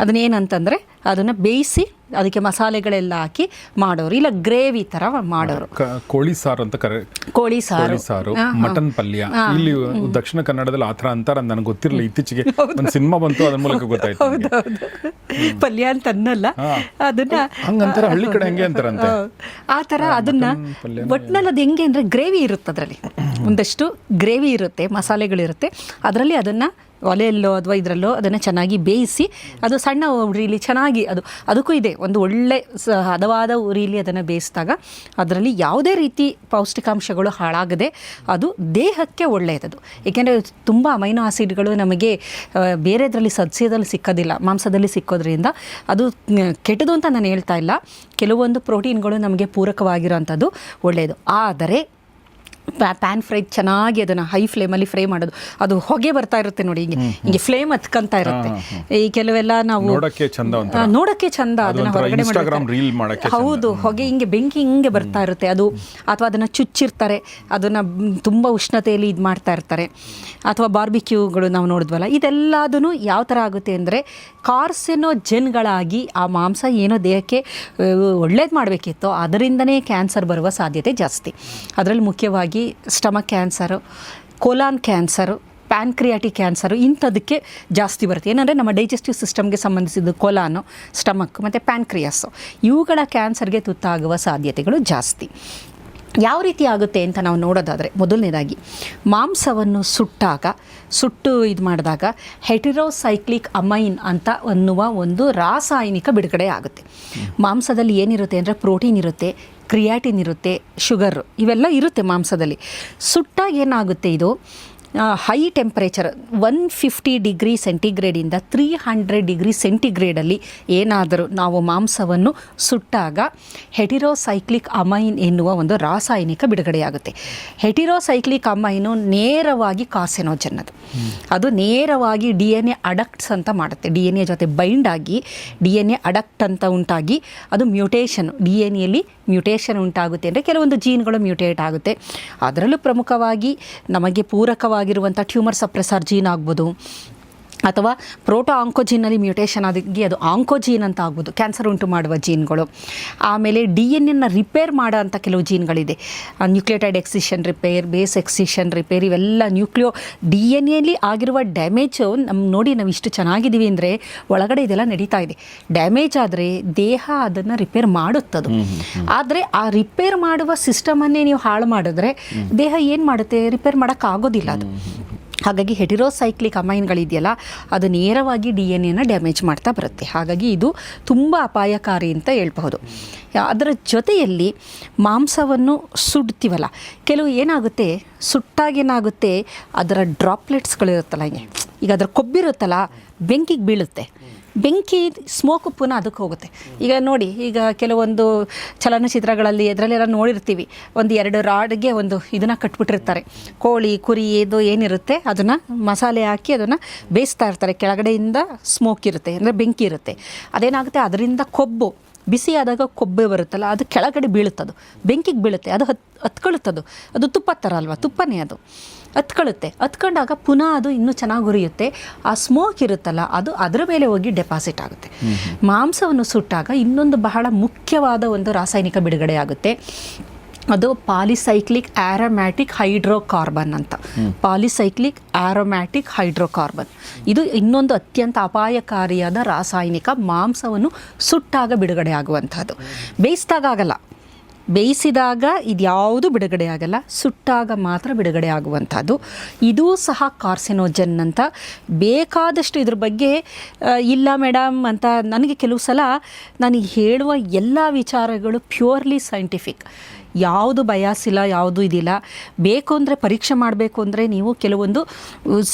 ಅದನ್ನೇನಂತಂದರೆ ಅದನ್ನು ಬೇಯಿಸಿ ಅದಕ್ಕೆ ಮಸಾಲೆಗಳೆಲ್ಲ ಹಾಕಿ ಮಾಡೋರು, ಇಲ್ಲ ಗ್ರೇವಿ ಥರ ಮಾಡೋರು. ಕೋಳಿ ಸಾರು ಅಂತ ಕೋಳಿ ಸಾರು, ಮಟನ್ ಪಲ್ಯ. ಇಲ್ಲಿ ದಕ್ಷಿಣ ಕನ್ನಡದಲ್ಲಿ ಆ ಥರ ಅಂತಾರೆ, ನನಗೆ ಗೊತ್ತಿರಲಿಲ್ಲ. ಇತ್ತೀಚೆಗೆ ಒಂದು ಸಿನಿಮಾ ಬಂತು, ಅದ್ರ ಮೂಲಕ ಗೊತ್ತಾಯ್ತು. ಹೌದೌದು, ಪಲ್ಯ ಅಂತ ಅನ್ನಲ್ಲ ಅದನ್ನ, ಹಂಗಂತಾರೆ ಹಳ್ಳಿ ಕಡೆ ಹೆಂಗೆ ಅಂತಾರಂತೆ ಆ ಥರ. ಅದನ್ನ ಒಟ್ಟಿನಲ್ಲಿ ಅದು ಹೆಂಗೆ ಅಂದರೆ ಗ್ರೇವಿ ಇರುತ್ತೆ, ಅದರಲ್ಲಿ ಒಂದಷ್ಟು ಗ್ರೇವಿ ಇರುತ್ತೆ, ಮಸಾಲೆಗಳಿರುತ್ತೆ. ಅದರಲ್ಲಿ ಅದನ್ನು ಒಲೆಯಲ್ಲೋ ಅಥವಾ ಇದರಲ್ಲೋ ಅದನ್ನು ಚೆನ್ನಾಗಿ ಬೇಯಿಸಿ, ಅದು ಸಣ್ಣ ಉರಿಲಿ ಚೆನ್ನಾಗಿ, ಅದಕ್ಕೂ ಇದೆ ಒಂದು ಒಳ್ಳೆ ಹದವಾದ ಉರಿಲಿ ಅದನ್ನು ಬೇಯಿಸಿದಾಗ ಅದರಲ್ಲಿ ಯಾವುದೇ ರೀತಿ ಪೌಷ್ಟಿಕಾಂಶಗಳು ಹಾಳಾಗದೆ ಅದು ದೇಹಕ್ಕೆ ಒಳ್ಳೆಯದು. ಏಕೆಂದರೆ ತುಂಬ ಅಮೈನೋ ಆಸಿಡ್ಗಳು ನಮಗೆ ಬೇರೆದರಲ್ಲಿ ಸಸ್ಯದಲ್ಲಿ ಸಿಕ್ಕೋದಿಲ್ಲ, ಮಾಂಸದಲ್ಲಿ ಸಿಕ್ಕೋದ್ರಿಂದ ಅದು ಕೆಟ್ಟದು ಅಂತ ನಾನು ಹೇಳ್ತಾ ಇಲ್ಲ. ಕೆಲವೊಂದು ಪ್ರೋಟೀನ್ಗಳು ನಮಗೆ ಪೂರಕವಾಗಿರೋಂಥದ್ದು ಒಳ್ಳೆಯದು. ಆದರೆ ಪ್ಯಾನ್ ಫ್ರೈ ಚೆನ್ನಾಗಿ ಅದನ್ನು ಹೈ ಫ್ಲೇಮಲ್ಲಿ ಫ್ರೈ ಮಾಡೋದು, ಅದು ಹೊಗೆ ಬರ್ತಾ ಇರುತ್ತೆ ನೋಡಿ, ಹಿಂಗೆ ಫ್ಲೇಮ್ ಹತ್ಕೊಂತ ಇರುತ್ತೆ. ಈ ಕೆಲವೆಲ್ಲ ನಾವು ನೋಡೋಕ್ಕೆ ಚಂದ ಅದನ್ನು ಹೊರಗಡೆ ಮಾಡೋದು, ಹೌದು, ಹೊಗೆ ಹಿಂಗೆ ಬೆಂಕಿ ಹಿಂಗೆ ಬರ್ತಾ ಇರುತ್ತೆ ಅದು. ಅಥವಾ ಅದನ್ನು ಚುಚ್ಚಿರ್ತಾರೆ, ಅದನ್ನು ತುಂಬ ಉಷ್ಣತೆಯಲ್ಲಿ ಇದು ಮಾಡ್ತಾ ಇರ್ತಾರೆ. ಅಥವಾ ಬಾರ್ಬಿಕ್ಯೂಗಳು ನಾವು ನೋಡಿದ್ವಲ್ಲ, ಇದೆಲ್ಲದೂ ಯಾವ ಥರ ಆಗುತ್ತೆ ಅಂದರೆ ಕಾರ್ಸಿನೋಜೆನ್ಗಳಾಗಿ ಆ ಮಾಂಸ ಏನೋ ದೇಹಕ್ಕೆ ಒಳ್ಳೇದು ಮಾಡಬೇಕಿತ್ತೋ ಅದರಿಂದನೇ ಕ್ಯಾನ್ಸರ್ ಬರುವ ಸಾಧ್ಯತೆ ಜಾಸ್ತಿ. ಅದರಲ್ಲಿ ಮುಖ್ಯವಾಗಿ stomach cancer, colon cancer, pancreatic cancer ಇಂಥದಕ್ಕೆ ಜಾಸ್ತಿ ಬರುತ್ತೆ. ಏನಂದರೆ ನಮ್ಮ ಡೈಜೆಸ್ಟಿವ್ ಸಿಸ್ಟಮ್ಗೆ ಸಂಬಂಧಿಸಿದ್ದು ಕೋಲಾನು, ಸ್ಟಮಕ್ ಮತ್ತು ಪ್ಯಾನ್ಕ್ರಿಯಾಸು, ಇವುಗಳ ಕ್ಯಾನ್ಸರ್ಗೆ ತುತ್ತಾಗುವ ಸಾಧ್ಯತೆಗಳು ಜಾಸ್ತಿ. ಯಾವ ರೀತಿ ಆಗುತ್ತೆ ಅಂತ ನಾವು ನೋಡೋದಾದರೆ, ಮೊದಲನೇದಾಗಿ ಮಾಂಸವನ್ನು ಸುಟ್ಟು ಇದು ಮಾಡಿದಾಗ ಹೆಟಿರೋಸೈಕ್ಲಿಕ್ ಅಮೈನ್ ಅಂತ ಅನ್ನುವ ಒಂದು ರಾಸಾಯನಿಕ ಬಿಡುಗಡೆ ಆಗುತ್ತೆ. ಮಾಂಸದಲ್ಲಿ ಏನಿರುತ್ತೆ ಅಂದರೆ ಪ್ರೋಟೀನ್ ಇರುತ್ತೆ, ಕ್ರಿಯಾಟಿನ್ ಇರುತ್ತೆ, ಶುಗರ್ ಇವೆಲ್ಲ ಇರುತ್ತೆ ಮಾಂಸದಲ್ಲಿ. ಸುಟ್ಟಾಗ ಏನಾಗುತ್ತೆ, ಇದು ಹೈ ಟೆಂಪರೇಚರ್ 150 ಡಿಗ್ರಿ ಸೆಂಟಿಗ್ರೇಡಿಂದ 300 ಡಿಗ್ರಿ ಸೆಂಟಿಗ್ರೇಡಲ್ಲಿ ಏನಾದರೂ ನಾವು ಮಾಂಸವನ್ನು ಸುಟ್ಟಾಗ ಹೆಟಿರೋಸೈಕ್ಲಿಕ್ ಅಮೈನ್ ಎನ್ನುವ ಒಂದು ರಾಸಾಯನಿಕ ಬಿಡುಗಡೆಯಾಗುತ್ತೆ. ಹೆಟಿರೋಸೈಕ್ಲಿಕ್ ಅಮೈನು ನೇರವಾಗಿ ಕಾರ್ಸಿನೋಜನ್, ಅದು ನೇರವಾಗಿ DNA ಅಡಕ್ಟ್ಸ್ ಅಂತ ಮಾಡುತ್ತೆ. DNA ಜೊತೆ ಬೈಂಡ್ ಆಗಿ DNA ಅಡಕ್ಟ್ ಅಂತ ಉಂಟಾಗಿ ಅದು ಮ್ಯೂಟೇಷನ್, DNA ಮ್ಯೂಟೇಷನ್ ಉಂಟಾಗುತ್ತೆ. ಅಂದರೆ ಕೆಲವೊಂದು ಜೀನ್ಗಳು ಮ್ಯೂಟೇಟ್ ಆಗುತ್ತೆ. ಅದರಲ್ಲೂ ಪ್ರಮುಖವಾಗಿ ನಮಗೆ ಪೂರಕವಾಗಿರುವಂಥ ಟ್ಯೂಮರ್ ಸಪ್ರೆಸರ್ ಜೀನ್ ಆಗ್ಬೋದು, ಅಥವಾ ಪ್ರೋಟೋ ಆಂಕೋಜೀನಲ್ಲಿ ಮ್ಯೂಟೇಷನ್ ಆಗಿ ಅದು ಆಂಕೋಜೀನ್ ಅಂತ ಆಗ್ಬೋದು, ಕ್ಯಾನ್ಸರ್ ಉಂಟು ಮಾಡುವ ಜೀನ್ಗಳು. ಆಮೇಲೆ DNA ರಿಪೇರ್ ಮಾಡೋ ಅಂಥ ಕೆಲವು ಜೀನ್ಗಳಿದೆ, nucleotide excision repair, base excision repair, ಇವೆಲ್ಲ DNA ಆಗಿರುವ ಡ್ಯಾಮೇಜು ನೋಡಿ ನಾವು ಇಷ್ಟು ಚೆನ್ನಾಗಿದ್ದೀವಿ ಅಂದರೆ ಒಳಗಡೆ ಇದೆಲ್ಲ ನಡೀತಾ ಇದೆ. ಡ್ಯಾಮೇಜ್ ಆದರೆ ದೇಹ ಅದನ್ನು ರಿಪೇರ್ ಮಾಡುತ್ತದು. ಆದರೆ ಆ ರಿಪೇರ್ ಮಾಡುವ ಸಿಸ್ಟಮನ್ನೇ ನೀವು ಹಾಳು ಮಾಡಿದ್ರೆ ದೇಹ ಏನು ಮಾಡುತ್ತೆ, ರಿಪೇರ್ ಮಾಡೋಕ್ಕಾಗೋದಿಲ್ಲ ಅದು. ಹಾಗಾಗಿ ಹೆಟಿರೋಸೈಕ್ಲಿಕ್ ಅಮೈನ್ಗಳಿದೆಯಲ್ಲ ಅದು ನೇರವಾಗಿ DNA ಡ್ಯಾಮೇಜ್ ಮಾಡ್ತಾ ಬರುತ್ತೆ. ಹಾಗಾಗಿ ಇದು ತುಂಬ ಅಪಾಯಕಾರಿ ಅಂತ ಹೇಳ್ಬಹುದು. ಅದರ ಜೊತೆಯಲ್ಲಿ ಮಾಂಸವನ್ನು ಸುಡ್ತೀವಲ್ಲ, ಕೆಲವು ಏನಾಗುತ್ತೆ, ಸುಟ್ಟಾಗೇನಾಗುತ್ತೆ ಅದರ ಡ್ರಾಪ್ಲೆಟ್ಸ್ಗಳಿರುತ್ತಲ್ಲ, ಈಗ ಅದರ ಕೊಬ್ಬಿರುತ್ತಲ್ಲ ಬೆಂಕಿಗೆ ಬೀಳುತ್ತೆ. ಬೆಂಕಿ ಸ್ಮೋಕು ಪುನಃ ಅದಕ್ಕೆ ಹೋಗುತ್ತೆ. ಈಗ ನೋಡಿ, ಈಗ ಕೆಲವೊಂದು ಚಲನಚಿತ್ರಗಳಲ್ಲಿ ಅದರಲ್ಲೆಲ್ಲ ನೋಡಿರ್ತೀವಿ, 1-2 ರಾಡ್ಗೆ ಒಂದು ಇದನ್ನು ಕಟ್ಬಿಟ್ಟಿರ್ತಾರೆ, ಕೋಳಿ ಕುರಿ ಇದು ಏನಿರುತ್ತೆ ಅದನ್ನು ಮಸಾಲೆ ಹಾಕಿ ಅದನ್ನು ಬೇಯಿಸ್ತಾ ಇರ್ತಾರೆ. ಕೆಳಗಡೆಯಿಂದ ಸ್ಮೋಕ್ ಇರುತ್ತೆ, ಅಂದರೆ ಬೆಂಕಿ ಇರುತ್ತೆ. ಅದೇನಾಗುತ್ತೆ, ಅದರಿಂದ ಕೊಬ್ಬು ಬಿಸಿ ಆದಾಗ ಕೊಬ್ಬೆ ಬರುತ್ತಲ್ಲ ಅದು ಕೆಳಗಡೆ ಬೀಳುತ್ತದು, ಬೆಂಕಿಗೆ ಬೀಳುತ್ತೆ, ಅದು ಹತ್ಕೊಳ್ಳುತ್ತದು. ಅದು ತುಪ್ಪ ಥರ ಅಲ್ವಾ, ತುಪ್ಪನೇ ಅದು ಹತ್ಕೊಂಡಾಗ ಪುನಃ ಅದು ಇನ್ನೂ ಚೆನ್ನಾಗಿ ಉರಿಯುತ್ತೆ. ಆ ಸ್ಮೋಕ್ ಇರುತ್ತಲ್ಲ ಅದು ಅದರ ಮೇಲೆ ಹೋಗಿ ಡೆಪಾಸಿಟ್ ಆಗುತ್ತೆ. ಮಾಂಸವನ್ನು ಸುಟ್ಟಾಗ ಇನ್ನೊಂದು ಬಹಳ ಮುಖ್ಯವಾದ ಒಂದು ರಾಸಾಯನಿಕ ಬಿಡುಗಡೆ ಆಗುತ್ತೆ, ಅದು ಪಾಲಿಸೈಕ್ಲಿಕ್ ಆರೋಮ್ಯಾಟಿಕ್ ಹೈಡ್ರೋಕಾರ್ಬನ್ ಅಂತ. ಪಾಲಿಸೈಕ್ಲಿಕ್ ಆರೋಮ್ಯಾಟಿಕ್ ಹೈಡ್ರೋಕಾರ್ಬನ್ ಇದು ಇನ್ನೊಂದು ಅತ್ಯಂತ ಅಪಾಯಕಾರಿಯಾದ ರಾಸಾಯನಿಕ, ಮಾಂಸವನ್ನು ಸುಟ್ಟಾಗ ಬಿಡುಗಡೆ ಆಗುವಂಥದ್ದು. ಬೇಯಿಸಿದಾಗ ಆಗಲ್ಲ, ಬೇಯಿಸಿದಾಗ ಇದ್ಯಾವುದು ಬಿಡುಗಡೆ ಆಗಲ್ಲ, ಸುಟ್ಟಾಗ ಮಾತ್ರ ಬಿಡುಗಡೆ ಆಗುವಂಥದ್ದು. ಇದೂ ಸಹ ಕಾರ್ಸಿನೋಜನ್ ಅಂತ. ಬೇಕಾದಷ್ಟು ಇದ್ರ ಬಗ್ಗೆ ಇಲ್ಲ ಮೇಡಮ್ ಅಂತ ನನಗೆ ಕೆಲವು ಸಲ ನನಗೆ ಹೇಳುವ ಎಲ್ಲ ವಿಚಾರಗಳು ಪ್ಯೂರ್ಲಿ ಸೈಂಟಿಫಿಕ್, ಯಾವುದು ಬಯಾಸ್ ಇಲ್ಲ, ಯಾವುದು ಇದಿಲ್ಲ. ಬೇಕು ಅಂದರೆ ಪರೀಕ್ಷೆ ಮಾಡಬೇಕು ಅಂದರೆ ನೀವು ಕೆಲವೊಂದು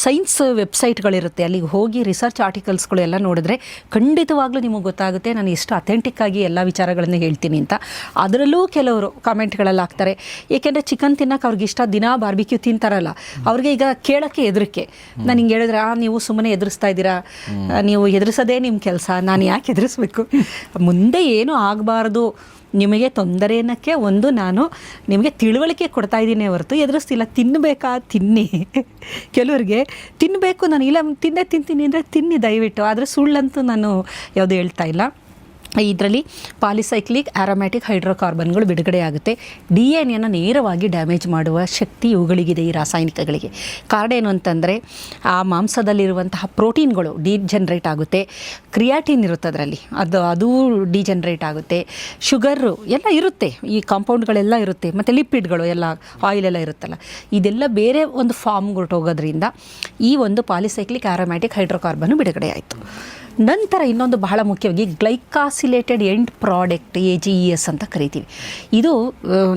ಸೈನ್ಸ್ ವೆಬ್ಸೈಟ್ಗಳಿರುತ್ತೆ, ಅಲ್ಲಿಗೆ ಹೋಗಿ ರಿಸರ್ಚ್ ಆರ್ಟಿಕಲ್ಸ್ಗಳು ಎಲ್ಲ ನೋಡಿದ್ರೆ ಖಂಡಿತವಾಗ್ಲೂ ನಿಮಗೆ ಗೊತ್ತಾಗುತ್ತೆ ನಾನು ಎಷ್ಟು ಅಥೆಂಟಿಕ್ಕಾಗಿ ಎಲ್ಲ ವಿಚಾರಗಳನ್ನು ಹೇಳ್ತೀನಿ ಅಂತ. ಅದರಲ್ಲೂ ಕೆಲವರು ಕಾಮೆಂಟ್ಗಳಲ್ಲಿ ಹಾಕ್ತಾರೆ, ಏಕೆಂದರೆ ಚಿಕನ್ ತಿನ್ನೋಕೆ ಅವ್ರಿಗೆ ಇಷ್ಟ, ದಿನ ಬಾರ್ಬಿಕ್ಯೂ ತಿಂತಾರಲ್ಲ, ಅವ್ರಿಗೆ ಈಗ ಕೇಳೋಕ್ಕೆ ಹೆದರಿಕೆ. ನಾನು ಹಿಂಗೆ ಹೇಳಿದ್ರೆ ನೀವು ಸುಮ್ಮನೆ ಎದುರಿಸ್ತಾ ಇದ್ದೀರಾ, ನೀವು ಎದುರಿಸೋದೇ ನಿಮ್ಮ ಕೆಲಸ, ನಾನು ಯಾಕೆ ಎದುರಿಸ್ಬೇಕು, ಮುಂದೆ ಏನೂ ಆಗಬಾರ್ದು, ನಿಮಗೆ ತೊಂದರೆ ಅನ್ನೋಕ್ಕೆ ಒಂದು ನಾನು ನಿಮಗೆ ತಿಳುವಳಿಕೆ ಕೊಡ್ತಾ ಇದ್ದೀನಿ ಹೊರತು ಎದುರಿಸ್ತಿಲ್ಲ. ತಿನ್ನಬೇಕಾ ತಿನ್ನಿ, ಕೆಲವ್ರಿಗೆ ತಿನ್ನಬೇಕು, ನಾನು ಇಲ್ಲ ತಿಂತೀನಿ ಅಂದರೆ ತಿನ್ನಿ ದಯವಿಟ್ಟು, ಆದರೆ ಸುಳ್ಳಂತೂ ನಾನು ಯಾವುದೂ ಹೇಳ್ತಾ ಇಲ್ಲ. ಇದರಲ್ಲಿ ಪಾಲಿಸೈಕ್ಲಿಕ್ ಆರೋಮ್ಯಾಟಿಕ್ ಹೈಡ್ರೋಕಾರ್ಬನ್ಗಳು ಬಿಡುಗಡೆ ಆಗುತ್ತೆ. DNA ನೇರವಾಗಿ ಡ್ಯಾಮೇಜ್ ಮಾಡುವ ಶಕ್ತಿ ಇವುಗಳಿಗಿದೆ, ಈ ರಾಸಾಯನಿಕಗಳಿಗೆ. ಕಾರಣ ಏನು ಅಂತಂದರೆ ಆ ಮಾಂಸದಲ್ಲಿರುವಂತಹ ಪ್ರೋಟೀನ್ಗಳು ಡಿಜನ್ರೇಟ್ ಆಗುತ್ತೆ, ಕ್ರಿಯಾಟಿನ್ ಇರುತ್ತೆ ಅದರಲ್ಲಿ, ಅದು ಡಿಜನ್ರೇಟ್ ಆಗುತ್ತೆ, ಶುಗರು ಎಲ್ಲ ಇರುತ್ತೆ, ಈ ಕಾಂಪೌಂಡ್ಗಳೆಲ್ಲ ಇರುತ್ತೆ, ಮತ್ತು ಲಿಪಿಡ್ಗಳು ಎಲ್ಲ, ಆಯಿಲೆಲ್ಲ ಇರುತ್ತಲ್ಲ, ಇದೆಲ್ಲ ಬೇರೆ ಒಂದು ಫಾರ್ಮ್ಗೆ ಹೊರಟೋಗೋದ್ರಿಂದ ಈ ಒಂದು ಪಾಲಿಸೈಕ್ಲಿಕ್ ಆರೋಮ್ಯಾಟಿಕ್ ಹೈಡ್ರೋಕಾರ್ಬನ್ ಬಿಡುಗಡೆ ಆಯಿತು. ನಂತರ ಇನ್ನೊಂದು ಬಹಳ ಮುಖ್ಯವಾಗಿ ಗ್ಲೈಕಾಸಿಲೇಟೆಡ್ ಎಂಡ್ ಪ್ರಾಡಕ್ಟ್, AGES ಅಂತ ಕರಿತೀವಿ. ಇದು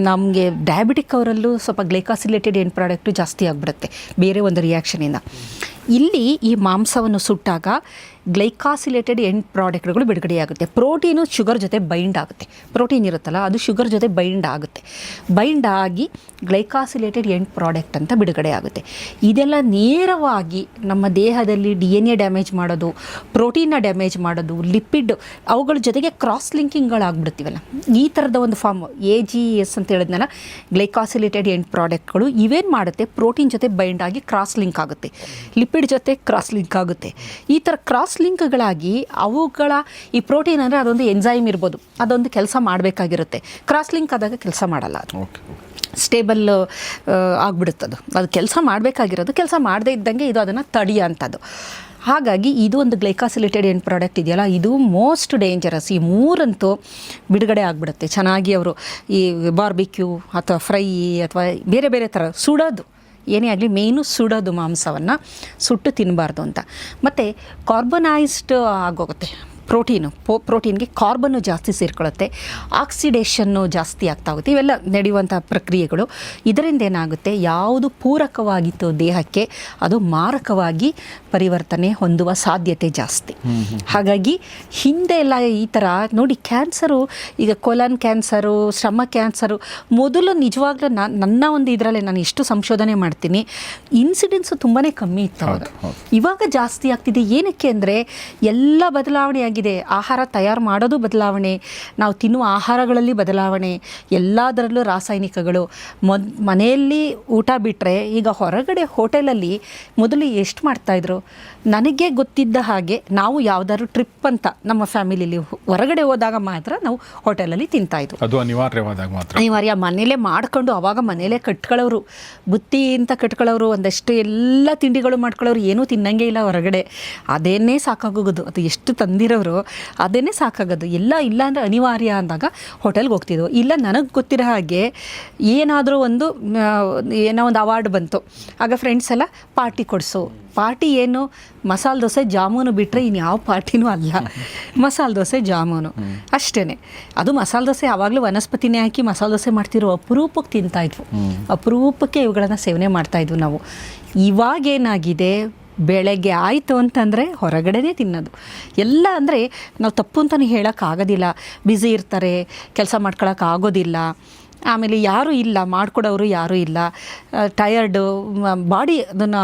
ನಮಗೆ ಡಯಾಬಿಟಿಕ್ ಅವರಲ್ಲೂ ಸ್ವಲ್ಪ ಗ್ಲೈಕಾಸಿಲೇಟೆಡ್ ಎಂಡ್ ಪ್ರಾಡಕ್ಟು ಜಾಸ್ತಿ ಆಗಿಬಿಡುತ್ತೆ ಬೇರೆ ಒಂದು ರಿಯಾಕ್ಷನಿಂದ. ಇಲ್ಲಿ ಈ ಮಾಂಸವನ್ನು ಸುಟ್ಟಾಗ ಗ್ಲೈಕಾಸಿಲೇಟೆಡ್ ಎಂಡ್ ಪ್ರಾಡಕ್ಟ್ಗಳು ಬಿಡುಗಡೆಯಾಗುತ್ತೆ. ಪ್ರೋಟೀನು ಶುಗರ್ ಜೊತೆ ಬೈಂಡ್ ಆಗುತ್ತೆ, ಪ್ರೋಟೀನ್ ಇರುತ್ತಲ್ಲ ಅದು ಶುಗರ್ ಜೊತೆ ಬೈಂಡ್ ಆಗುತ್ತೆ, ಬೈಂಡ್ ಆಗಿ ಗ್ಲೈಕಾಸಿಲೇಟೆಡ್ ಎಂಡ್ ಪ್ರಾಡಕ್ಟ್ ಅಂತ ಬಿಡುಗಡೆ ಆಗುತ್ತೆ. ಇದೆಲ್ಲ ನೇರವಾಗಿ ನಮ್ಮ ದೇಹದಲ್ಲಿ DNA ಡ್ಯಾಮೇಜ್ ಮಾಡೋದು, ಪ್ರೋಟೀನ್ನ ಡ್ಯಾಮೇಜ್ ಮಾಡೋದು, ಲಿಪಿಡ್ ಅವುಗಳ ಜೊತೆಗೆ ಕ್ರಾಸ್ ಲಿಂಕಿಂಗ್ಗಳಾಗ್ಬಿಡ್ತೀವಲ್ಲ, ಈ ಥರದ ಒಂದು ಫಾರ್ಮ್ AGES ಅಂತ ಹೇಳಿದ್ನಲ್ಲ, ಗ್ಲೈಕಾಸಿಲೇಟೆಡ್ ಎಂಡ್ ಪ್ರಾಡಕ್ಟ್ಗಳು ಇವೇನು ಮಾಡುತ್ತೆ, ಪ್ರೋಟೀನ್ ಜೊತೆ ಬೈಂಡ್ ಆಗಿ ಕ್ರಾಸ್ ಲಿಂಕ್ ಆಗುತ್ತೆ, ಲಿಪಿಡ್ ಜೊತೆ ಕ್ರಾಸ್ ಲಿಂಕ್ ಆಗುತ್ತೆ. ಈ ಥರ ಕ್ರಾಸ್ ಲಿಂಕ್ಗಳಾಗಿ ಅವುಗಳ ಈ ಪ್ರೋಟೀನ್ ಅಂದರೆ ಅದೊಂದು ಎನ್ಸೈಮ್ ಇರ್ಬೋದು, ಅದೊಂದು ಕೆಲಸ ಮಾಡಬೇಕಾಗಿರುತ್ತೆ. ಕ್ರಾಸ್ ಲಿಂಕ್ ಆದಾಗ ಕೆಲಸ ಮಾಡಲ್ಲ, ಅದು ಸ್ಟೇಬಲ್ ಆಗಿಬಿಡುತ್ತದು, ಅದು ಕೆಲಸ ಮಾಡಬೇಕಾಗಿರೋದು ಕೆಲಸ ಮಾಡದೇ ಇದ್ದಂಗೆ ಇದು ಅದನ್ನು ತಡೆಯೋಂಥದ್ದು. ಹಾಗಾಗಿ ಇದು ಒಂದು ಗ್ಲೈಕಾಸಿಲೇಟೆಡ್ ಎಂಡ್ ಪ್ರಾಡಕ್ಟ್ ಇದೆಯಲ್ಲ, ಇದು ಮೋಸ್ಟ್ ಡೇಂಜರಸ್. ಈ ಮೂರಂತೂ ಬಿಡುಗಡೆ ಆಗಿಬಿಡುತ್ತೆ ಚೆನ್ನಾಗಿ. ಅವರು ಈ ಬಾರ್ಬಿಕ್ಯೂ ಅಥವಾ ಫ್ರೈ ಅಥವಾ ಬೇರೆ ಬೇರೆ ಥರ ಸುಡೋದು, ಏನೇ ಆಗಲಿ ಮೇಯ್ನು ಸುಡೋದು, ಮಾಂಸವನ್ನು ಸುಟ್ಟು ತಿನ್ನಬಾರ್ದು ಅಂತ. ಮತ್ತು ಕಾರ್ಬನೈಸ್ಡ್ ಆಗೋಗುತ್ತೆ ಪ್ರೋಟೀನ್ಗೆ ಕಾರ್ಬನ್ನು ಜಾಸ್ತಿ ಸೇರ್ಕೊಳ್ಳುತ್ತೆ, ಆಕ್ಸಿಡೇಷನ್ನು ಜಾಸ್ತಿ ಆಗ್ತಾ ಹೋಗುತ್ತೆ. ಇವೆಲ್ಲ ನಡೆಯುವಂಥ ಪ್ರಕ್ರಿಯೆಗಳು. ಇದರಿಂದ ಏನಾಗುತ್ತೆ, ಯಾವುದು ಪೂರಕವಾಗಿತ್ತು ದೇಹಕ್ಕೆ ಅದು ಮಾರಕವಾಗಿ ಪರಿವರ್ತನೆ ಹೊಂದುವ ಸಾಧ್ಯತೆ ಜಾಸ್ತಿ. ಹಾಗಾಗಿ ಹಿಂದೆ ಎಲ್ಲ ಈ ಥರ ನೋಡಿ, ಕ್ಯಾನ್ಸರು, ಈಗ ಕೊಲನ್ ಕ್ಯಾನ್ಸರು, ಶ್ರಮ ಕ್ಯಾನ್ಸರು, ಮೊದಲು ನಿಜವಾಗ್ಲೂ ನನ್ನ ಒಂದು ಇದರಲ್ಲೇ ನಾನು ಎಷ್ಟು ಸಂಶೋಧನೆ ಮಾಡ್ತೀನಿ, ಇನ್ಸಿಡೆನ್ಸು ತುಂಬಾ ಕಮ್ಮಿ ಇತ್ತು ಅವಾಗ. ಇವಾಗ ಜಾಸ್ತಿ ಆಗ್ತಿದೆ. ಏನಕ್ಕೆ ಅಂದರೆ ಎಲ್ಲ ಬದಲಾವಣೆ ಆಗಿದೆ. ಆಹಾರ ತಯಾರು ಮಾಡೋದು ಬದಲಾವಣೆ, ನಾವು ತಿನ್ನುವ ಆಹಾರಗಳಲ್ಲಿ ಬದಲಾವಣೆ, ಎಲ್ಲದರಲ್ಲೂ ರಾಸಾಯನಿಕಗಳು. ಮನೆಯಲ್ಲಿ ಊಟ ಬಿಟ್ಟರೆ ಈಗ ಹೊರಗಡೆ ಹೋಟೆಲಲ್ಲಿ ಮೊದಲು ಎಷ್ಟು ಮಾಡ್ತಾಯಿದ್ರು, ನನಗೆ ಗೊತ್ತಿದ್ದ ಹಾಗೆ ನಾವು ಯಾವುದಾದ್ರು ಟ್ರಿಪ್ ಅಂತ ನಮ್ಮ ಫ್ಯಾಮಿಲಿಲಿ ಹೊರಗಡೆ ಹೋದಾಗ ಮಾತ್ರ ನಾವು ಹೋಟೆಲಲ್ಲಿ ತಿಂತಾಯಿದ್ರು. ಅದು ಅನಿವಾರ್ಯವಾದಾಗ ಮಾತ್ರ, ಅನಿವಾರ್ಯ. ಮನೇಲೇ ಮಾಡ್ಕೊಂಡು ಅವಾಗ ಮನೇಲೇ ಕಟ್ಕೊಳ್ಳೋರು, ಬುತ್ತಿ ಅಂತ ಕಟ್ಕೊಳ್ಳೋರು, ಒಂದಷ್ಟು ಎಲ್ಲ ತಿಂಡಿಗಳು ಮಾಡ್ಕೊಳ್ಳೋರು, ಏನೂ ತಿನ್ನಂಗೆ ಇಲ್ಲ ಹೊರಗಡೆ. ಅದೇನೇ ಸಾಕಾಗೋದು, ಅದು ಎಷ್ಟು ತಂದಿರೋರು ಅದೇನೇ ಸಾಕಾಗೋದು. ಎಲ್ಲ ಇಲ್ಲ ಅಂದರೆ ಅನಿವಾರ್ಯ ಅಂದಾಗ ಹೋಟೆಲ್ಗೆ ಹೋಗ್ತಿದ್ವು. ಇಲ್ಲ ನನಗೆ ಗೊತ್ತಿರೋ ಹಾಗೆ ಏನಾದರೂ ಒಂದು ಏನೋ ಒಂದು ಅವಾರ್ಡ್ ಬಂತು, ಆಗ ಫ್ರೆಂಡ್ಸ್ ಎಲ್ಲ ಪಾರ್ಟಿ ಕೊಡಿಸು. ಪಾರ್ಟಿ ಏನು, ಮಸಾಲೆ ದೋಸೆ ಜಾಮೂನು ಬಿಟ್ಟರೆ ಇನ್ಯಾವ ಪಾರ್ಟಿನೂ ಅಲ್ಲ, ಮಸಾಲೆ ದೋಸೆ ಜಾಮೂನು ಅಷ್ಟೇ. ಅದು ಮಸಾಲೆ ದೋಸೆ ಆವಾಗಲೂ ವನಸ್ಪತಿನೇ ಹಾಕಿ ಮಸಾಲೆ ದೋಸೆ ಮಾಡ್ತಿರೋ, ಅಪರೂಪಕ್ಕೆ ತಿಂತಾಯಿದ್ವು, ಅಪರೂಪಕ್ಕೆ ಇವುಗಳನ್ನು ಸೇವನೆ ಮಾಡ್ತಾಯಿದ್ವು ನಾವು. ಇವಾಗೇನಾಗಿದೆ, ಬೆಳಗ್ಗೆ ಆಯಿತು ಅಂತಂದರೆ ಹೊರಗಡೆನೇ ತಿನ್ನೋದು ಎಲ್ಲ. ಅಂದರೆ ನಾವು ತಪ್ಪು ಅಂತಲೂ ಹೇಳೋಕ್ಕಾಗೋದಿಲ್ಲ, ಬ್ಯುಸಿ ಇರ್ತಾರೆ, ಕೆಲಸ ಮಾಡ್ಕೊಳಕ್ಕಾಗೋದಿಲ್ಲ, ಆಮೇಲೆ ಯಾರೂ ಇಲ್ಲ ಮಾಡಿಕೊಡೋರು, ಯಾರೂ ಇಲ್ಲ, ಟಯರ್ಡು ಬಾಡಿ ಅದನ್ನು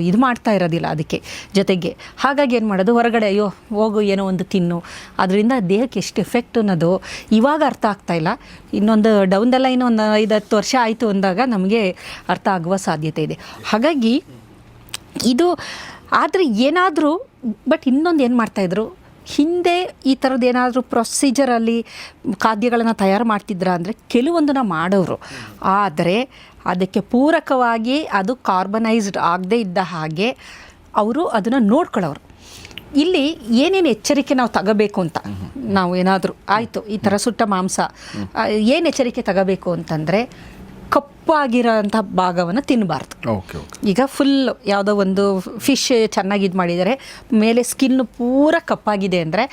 ಇದು ಮಾಡ್ತಾ ಇರೋದಿಲ್ಲ ಅದಕ್ಕೆ ಜೊತೆಗೆ. ಹಾಗಾಗಿ ಏನು ಮಾಡೋದು, ಹೊರಗಡೆ ಅಯ್ಯೋ ಹೋಗು ಏನೋ ಒಂದು ತಿನ್ನು, ಅದರಿಂದ ದೇಹಕ್ಕೆ ಎಷ್ಟು ಎಫೆಕ್ಟ್ ಅನ್ನೋದು ಇವಾಗ ಅರ್ಥ ಆಗ್ತಾಯಿಲ್ಲ. ಇನ್ನೊಂದು ಡೌನ್ದೆಲ್ಲ ಇನ್ನೊಂದು 5-10 ವರ್ಷ ಆಯಿತು ಅಂದಾಗ ನಮಗೆ ಅರ್ಥ ಆಗುವ ಸಾಧ್ಯತೆ ಇದೆ. ಹಾಗಾಗಿ ಇದು ಆದರೆ ಏನಾದರೂ, ಬಟ್ ಇನ್ನೊಂದು ಏನು ಮಾಡ್ತಾಯಿದ್ರು, ಹಿಂದೆ ಈ ಥರದ್ದು ಏನಾದರೂ ಪ್ರೊಸೀಜರಲ್ಲಿ ಖಾದ್ಯಗಳನ್ನು ತಯಾರು ಮಾಡ್ತಿದ್ರ ಅಂದರೆ ಕೆಲವೊಂದನ್ನು ಮಾಡೋರು, ಆದರೆ ಅದಕ್ಕೆ ಪೂರಕವಾಗಿ ಅದು ಕಾರ್ಬನೈಸ್ಡ್ ಆಗದೇ ಇದ್ದ ಹಾಗೆ ಅವರು ಅದನ್ನು ನೋಡ್ಕೊಳ್ಳೋರು. ಇಲ್ಲಿ ಏನೇನು ಎಚ್ಚರಿಕೆ ನಾವು ತಗೋಬೇಕು ಅಂತ, ನಾವು ಏನಾದರೂ ಆಯಿತು ಈ ಥರ ಸುಟ್ಟ ಮಾಂಸ ಏನು ಎಚ್ಚರಿಕೆ ತಗೋಬೇಕು ಅಂತಂದರೆ ಕಪ್ಪಾಗಿರೋಂಥ ಭಾಗವನ್ನು ತಿನ್ನಬಾರ್ದು. ಓಕೆ ಈಗ ಫುಲ್ ಯಾವುದೋ ಒಂದು ಫಿಶ್ ಚೆನ್ನಾಗಿ ಇದು ಮಾಡಿದರೆ ಮೇಲೆ ಸ್ಕಿನ್ ಪೂರ ಕಪ್ಪಾಗಿದೆ ಅಂದರೆ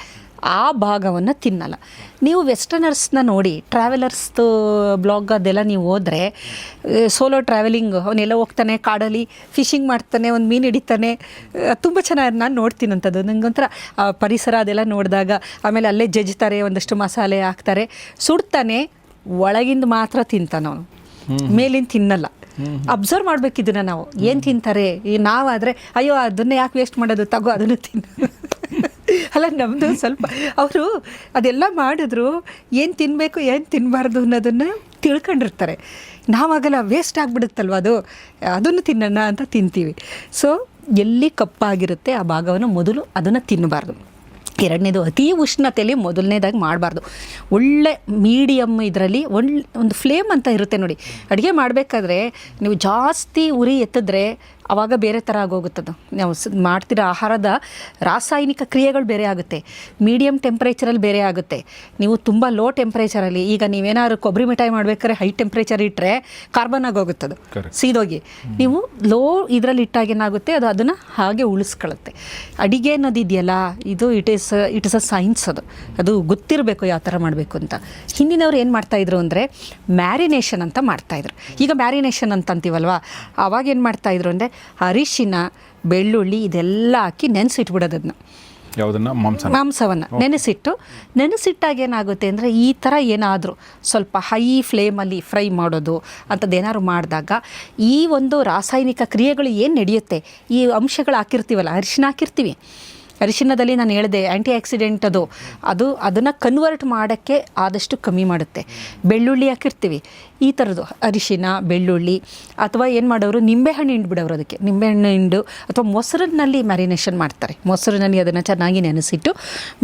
ಆ ಭಾಗವನ್ನು ತಿನ್ನಲ್ಲ. ನೀವು ವೆಸ್ಟರ್ನರ್ಸ್ನ ನೋಡಿ, ಟ್ರಾವೆಲರ್ಸ್ದು ಬ್ಲಾಗ್ ಅದೆಲ್ಲ ನೀವು ಹೋದರೆ, ಸೋಲೋ ಟ್ರಾವೆಲಿಂಗ್, ಅವನೆಲ್ಲ ಹೋಗ್ತಾನೆ ಕಾಡಲ್ಲಿ ಫಿಶಿಂಗ್ ಮಾಡ್ತಾನೆ, ಒಂದು ಮೀನು ಹಿಡಿತಾನೆ, ತುಂಬ ಚೆನ್ನಾಗಿ ನಾನು ನೋಡ್ತೀನಂಥದ್ದು. ನನಗೊಂಥರ ಪರಿಸರ ಅದೆಲ್ಲ ನೋಡಿದಾಗ, ಆಮೇಲೆ ಅಲ್ಲೇ ಜಜ್ತಾರೆ, ಒಂದಷ್ಟು ಮಸಾಲೆ ಹಾಕ್ತಾರೆ, ಸುಡ್ತಾನೆ, ಒಳಗಿಂದ ಮಾತ್ರ ತಿಂತಾನೆ ಅವನು, ಮೇಲಿಂದ ತಿನ್ನಲ್ಲ. ಅಬ್ಸರ್ವ್ ಮಾಡಬೇಕಿದ್ದನ್ನ ನಾವು, ಏನು ತಿಂತಾರೆ. ನಾವಾದರೆ ಅಯ್ಯೋ ಅದನ್ನೇ ಯಾಕೆ ವೇಸ್ಟ್ ಮಾಡೋದು, ತಗೋ ಅದನ್ನು ತಿನ್ನು. ಅಲ್ಲ, ನಮ್ಮದು ಸ್ವಲ್ಪ ಅವರು ಅದೆಲ್ಲ ಮಾಡಿದ್ರು ಏನು ತಿನ್ನಬೇಕು ಏನು ತಿನ್ನಬಾರ್ದು ಅನ್ನೋದನ್ನು ತಿಳ್ಕೊಂಡಿರ್ತಾರೆ. ನಾವಾಗಲ್ಲ, ವೇಸ್ಟ್ ಆಗಿಬಿಡುತ್ತಲ್ವ ಅದನ್ನು ತಿನ್ನೋಣ ಅಂತ ತಿಂತೀವಿ. ಸೊ ಎಲ್ಲಿ ಕಪ್ಪಾಗಿರುತ್ತೆ ಆ ಭಾಗವನ್ನು ಮೊದಲು ಅದನ್ನು ತಿನ್ನಬಾರ್ದು. ಎರಡನೇದು, ಅತಿ ಉಷ್ಣತೆಯಲ್ಲಿ ಮೊದಲನೇದಾಗಿ ಮಾಡಬಾರ್ದು. ಒಳ್ಳೆ ಮೀಡಿಯಮ್ ಇದರಲ್ಲಿ ಒಂದು ಫ್ಲೇಮ್ ಅಂತ ಇರುತ್ತೆ ನೋಡಿ. ಅಡುಗೆ ಮಾಡಬೇಕಾದ್ರೆ ನೀವು ಜಾಸ್ತಿ ಉರಿ ಎತ್ತಿದ್ರೆ ಆವಾಗ ಬೇರೆ ಥರ ಆಗೋಗುತ್ತದು. ನಾವು ಮಾಡ್ತಿರೋ ಆಹಾರದ ರಾಸಾಯನಿಕ ಕ್ರಿಯೆಗಳು ಬೇರೆ ಆಗುತ್ತೆ. ಮೀಡಿಯಮ್ ಟೆಂಪ್ರೇಚರಲ್ಲಿ ಬೇರೆ ಆಗುತ್ತೆ. ನೀವು ತುಂಬ ಲೋ ಟೆಂಪ್ರೇಚರಲ್ಲಿ, ಈಗ ನೀವೇನಾದ್ರು ಕೊಬ್ಬರಿ ಮಿಠಾಯಿ ಮಾಡಬೇಕಾದ್ರೆ ಹೈ ಟೆಂಪ್ರೇಚರ್ ಇಟ್ಟರೆ ಕಾರ್ಬನ್ ಆಗೋಗುತ್ತದು, ಸೀದೋಗಿ. ನೀವು ಲೋ ಇದರಲ್ಲಿ ಇಟ್ಟಾಗ ಏನಾಗುತ್ತೆ, ಅದನ್ನು ಹಾಗೆ ಉಳಿಸ್ಕೊಳ್ಳುತ್ತೆ. ಅಡಿಗೆ ಅನ್ನೋದಿದೆಯಲ್ಲ, ಇದು ಇಟ್ ಇಸ್ ಅ ಸೈನ್ಸ್. ಅದು ಗೊತ್ತಿರಬೇಕು ಯಾವ ಥರ ಮಾಡಬೇಕು ಅಂತ. ಹಿಂದಿನವ್ರು ಏನು ಮಾಡ್ತಾಯಿದ್ರು ಅಂದರೆ ಮ್ಯಾರಿನೇಷನ್ ಅಂತ ಮಾಡ್ತಾಯಿದ್ರು. ಈಗ ಮ್ಯಾರಿನೇಷನ್ ಅಂತ ಅಂತೀವಲ್ವ, ಆವಾಗ ಏನು ಮಾಡ್ತಾಯಿದ್ರು ಅಂದರೆ ಅರಿಶಿನ, ಬೆಳ್ಳುಳ್ಳಿ ಇದೆಲ್ಲ ಹಾಕಿ ನೆನೆಸಿಟ್ಬಿಡೋದು. ಅದನ್ನ ಯಾವುದನ್ನು ಮಾಂಸವನ್ನು ನೆನೆಸಿಟ್ಟಾಗ ಏನಾಗುತ್ತೆ ಅಂದರೆ, ಈ ಥರ ಏನಾದರೂ ಸ್ವಲ್ಪ ಹೈ ಫ್ಲೇಮಲ್ಲಿ ಫ್ರೈ ಮಾಡೋದು ಅಂಥದ್ದು ಏನಾದ್ರು ಮಾಡಿದಾಗ ಈ ಒಂದು ರಾಸಾಯನಿಕ ಕ್ರಿಯೆಗಳು ಏನು ನಡೆಯುತ್ತೆ, ಈ ಅಂಶಗಳು ಹಾಕಿರ್ತೀವಲ್ಲ, ಅರಿಶಿನ ಹಾಕಿರ್ತೀವಿ, ಅರಿಶಿಣದಲ್ಲಿ ನಾನು ಹೇಳಿದೆ ಆ್ಯಂಟಿ ಆಕ್ಸಿಡೆಂಟ್ ಅದನ್ನು ಕನ್ವರ್ಟ್ ಮಾಡೋಕ್ಕೆ ಆದಷ್ಟು ಕಮ್ಮಿ ಮಾಡುತ್ತೆ. ಬೆಳ್ಳುಳ್ಳಿ ಹಾಕಿರ್ತೀವಿ, ಈ ಥರದ್ದು ಅರಿಶಿನ, ಬೆಳ್ಳುಳ್ಳಿ, ಅಥವಾ ಏನು ಮಾಡೋರು ನಿಂಬೆಹಣ್ಣು ಹಿಂಡ್ಬಿಡೋರು, ಅದಕ್ಕೆ ನಿಂಬೆಹಣ್ಣು ಹಿಂಡು ಅಥವಾ ಮೊಸರಿನಲ್ಲಿ ಮ್ಯಾರಿನೇಷನ್ ಮಾಡ್ತಾರೆ. ಮೊಸರಿನಲ್ಲಿ ಅದನ್ನು ಚೆನ್ನಾಗಿ ನೆನೆಸಿಟ್ಟು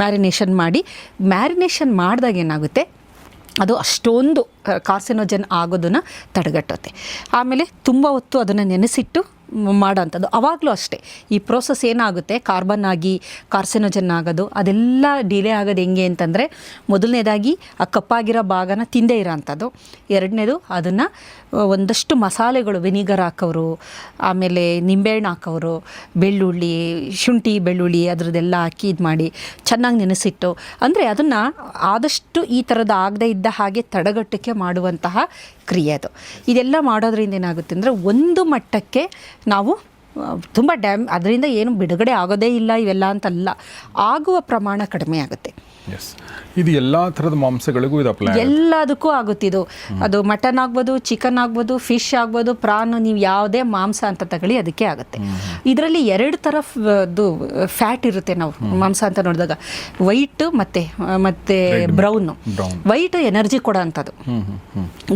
ಮ್ಯಾರಿನೇಷನ್ ಮಾಡಿದಾಗ ಏನಾಗುತ್ತೆ, ಅದು ಅಷ್ಟೊಂದು ಕಾರ್ಸಿನೋಜನ್ ಆಗೋದನ್ನು ತಡೆಗಟ್ಟುತ್ತೆ. ಆಮೇಲೆ ತುಂಬ ಹೊತ್ತು ಅದನ್ನು ನೆನೆಸಿಟ್ಟು ಮಾಡೋಂಥದ್ದು. ಆವಾಗಲೂ ಅಷ್ಟೇ ಈ ಪ್ರೋಸೆಸ್ ಏನಾಗುತ್ತೆ, ಕಾರ್ಬನ್ ಆಗಿ ಕಾರ್ಸಿನೋಜನ್ ಆಗೋದು ಅದೆಲ್ಲ ಡಿಲೇ ಆಗೋದು ಹೆಂಗೆ ಅಂತಂದರೆ, ಮೊದಲನೇದಾಗಿ ಆ ಕಪ್ಪಾಗಿರೋ ಭಾಗನ ತಿಂದೇ ಇರೋ ಅಂಥದ್ದು. ಎರಡನೇದು, ಅದನ್ನು ಒಂದಷ್ಟು ಮಸಾಲೆಗಳು, ವಿನಿಗರ್ ಹಾಕೋರು, ಆಮೇಲೆ ನಿಂಬೆಹಣ್ಣು ಹಾಕೋರು, ಬೆಳ್ಳುಳ್ಳಿ, ಶುಂಠಿ ಬೆಳ್ಳುಳ್ಳಿ ಅದರದ್ದೆಲ್ಲ ಹಾಕಿ ಇದು ಮಾಡಿ ಚೆನ್ನಾಗಿ ನೆನೆಸಿಟ್ಟು, ಅಂದರೆ ಅದನ್ನು ಆದಷ್ಟು ಈ ಥರದ ಆಗದೇ ಇದ್ದ ಹಾಗೆ ತಡೆಗಟ್ಟಕ್ಕೆ ಮಾಡುವಂತಹ ಕ್ರಿಯೆ ಅದು. ಇದೆಲ್ಲ ಮಾಡೋದ್ರಿಂದ ಏನಾಗುತ್ತೆ ಅಂದರೆ, ಒಂದು ಮಟ್ಟಕ್ಕೆ ನಾವು ತುಂಬ ಅದರಿಂದ ಏನು ಬಿಡುಗಡೆ ಆಗೋದೇ ಇಲ್ಲ ಇವೆಲ್ಲ ಅಂತಲ್ಲ, ಆಗುವ ಪ್ರಮಾಣ ಕಡಿಮೆ ಆಗುತ್ತೆ. ಇದು ಎಲ್ಲ ಥರದ ಮಾಂಸಗಳಿಗೂ ಇದು ಅಪ್ಲೈ, ಎಲ್ಲದಕ್ಕೂ ಆಗುತ್ತಿದ್ದು. ಅದು ಮಟನ್ ಆಗ್ಬೋದು, ಚಿಕನ್ ಆಗ್ಬೋದು, ಫಿಶ್ ಆಗ್ಬೋದು, ಪ್ರಾನ್, ನೀವು ಯಾವುದೇ ಮಾಂಸ ಅಂತ ತಗೊಳ್ಳಿ ಅದಕ್ಕೆ ಆಗುತ್ತೆ. ಇದರಲ್ಲಿ ಎರಡು ಥರ ಫ್ಯಾಟ್ ಇರುತ್ತೆ. ನಾವು ಮಾಂಸ ಅಂತ ನೋಡಿದಾಗ ವೈಟ್ ಮತ್ತೆ ಬ್ರೌನು. ವೈಟ್ ಎನರ್ಜಿ ಕೊಡೋ ಅಂಥದ್ದು,